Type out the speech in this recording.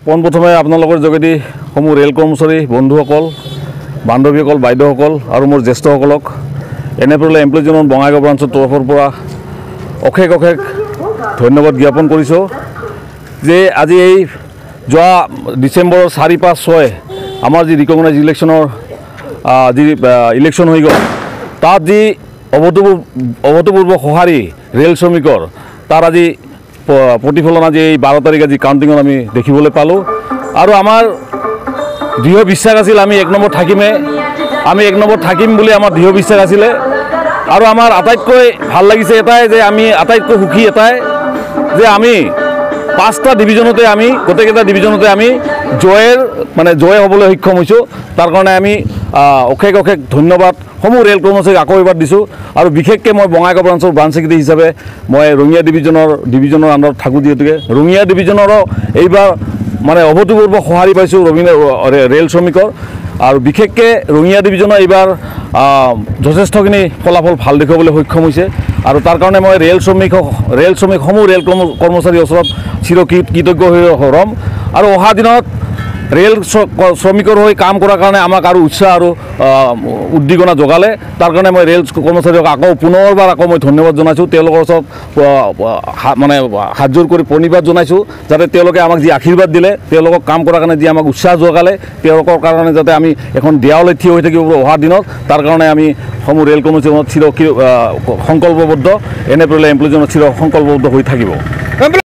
পোনপ্ৰথমে আপোনালোকৰ যোগেদি সমূহ ৰেল কৰ্মচাৰী বন্ধুসকল বান্ধৱীসকল বাইদেউসকল আৰু মোৰ জ্যেষ্ঠসকলক এনেপ্ৰলে এমপ্লয়িজ ইউনিয়ন বঙাইগাঁও ব্ৰাঞ্চৰ তৰফৰ পৰা অশেষ ধন্যবাদ জ্ঞাপন কৰিছোঁ যে আজি এই যোৱা ডিচেম্বৰৰ 4, 5, 6 আমাৰ যি ৰিকগনাইজ ইলেকশ্যনৰ যি ইলেকশ্যন হৈ গ'ল তাত যি অভূতপূৰ্ব সঁহাৰি ৰেল শ্ৰমিকৰ তাৰ আজি প্ৰতিফলন আজি এই 12 তাৰিখে যি কাউণ্টিঙত আমি দেখিবলৈ পালোঁ আৰু আমাৰ দৃঢ় বিশ্বাস আছিল আমি 1 নম্বৰ থাকিমে আমি 1 নম্বৰ থাকিম বুলি আমাৰ দৃঢ় বিশ্বাস আছিলে আৰু আমাৰ আটাইতকৈ ভাল লাগিছে এটাই যে আমি আটাইতকৈ সুখী এটাই যে আমি 5টা ডিভিজনতে আমি গোটেইকেইটা ডিভিজনতে আমি জয় হ'বলৈ সক্ষম হৈছোঁ তাৰ কাৰণে আমি অশেষ ধন্যবাদ সমূহ ৰেল কৰ্মচাৰীক আকৌ এবাৰ দিছোঁ আৰু বিশেষকৈ মই বঙাইগাঁও ব্ৰাঞ্চৰ ব্ৰাঞ্চ ছেক্ৰেটাৰী হিচাপে মই ৰঙিয়া ডিভিজনৰ আণ্ডাৰত থাকোঁ যিহেতুকে ৰঙিয়া ডিভিজনৰো এইবাৰ মানে অভূতপূৰ্ব সঁহাৰি পাইছোঁ ৰেল শ্ৰমিকৰ আৰু বিশেষকৈ ৰঙিয়া ডিভিজনৰ এইবাৰ যথেষ্টখিনি ফলাফল ভাল দেখুৱাবলৈ সক্ষম হৈছে আৰু তাৰ কাৰণে মই ৰেল শ্ৰমিকসমূহ ৰেল কৰ্মচাৰীৰ ওচৰত চিৰকৃতজ্ঞ হৈ ৰ'ম আৰু অহা দিনত ৰেল শ্ৰমিকৰ হৈ কাম কৰাৰ কাৰণে আমাক আৰু উৎসাহ আৰু উদ্দীপনা যোগালে তাৰ কাৰণে মই ৰেল কৰ্মচাৰীক পুনৰবাৰ মই ধন্যবাদ জনাইছোঁ তেওঁলোকৰ ওচৰত মানে হাতযোৰ কৰি প্ৰণিপাত জনাইছোঁ যাতে তেওঁলোকে আমাক যি আশীৰ্বাদ দিলে তেওঁলোকক কাম কৰাৰ কাৰণে যি আমাক উৎসাহ যোগালে তেওঁলোকৰ কাৰণে যাতে আমি এখন দেৱালৈ থিয় হৈ থাকিব অহা দিনত তাৰ কাৰণে আমি সমূহ ৰেল কৰ্মচাৰীৰ সংকল্পবদ্ধ এনেপ্ৰলে এমপ্লয়িজনৰ সংকল্পবদ্ধ হৈ থাকিব।